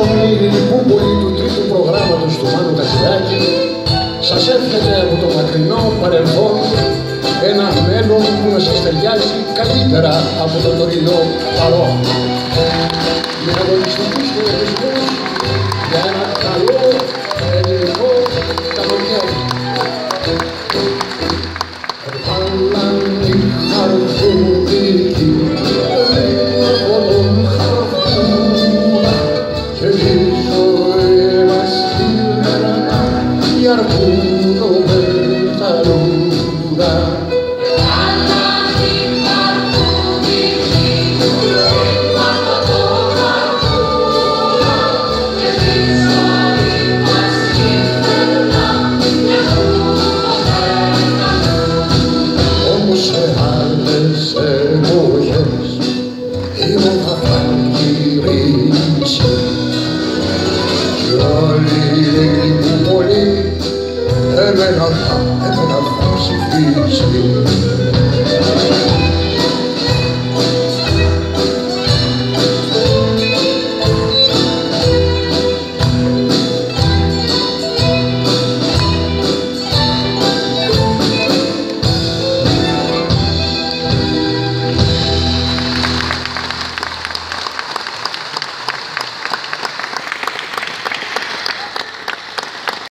ονείρη που πολύ του τρίτου προγράμματος του Μάνου Ταξιδάκη σας εύχεται από το μακρινό παρελθόν ένα μέλλον που να σας ταιριάζει καλύτερα από το τωρινό παρόν. Με αγωνιστικούς χαιρετισμούς για ένα καλό ελληνικό καλοκαίρι. Βάλαν οι χαρφούδικοι λίγο από τον χαρφούδα και η ζωή μας σήμερα η αρκούδο με τα λούδα. Σε άλλες εποχές η μόδα θα γυρίσει κι όλοι που πολύ εμένα θα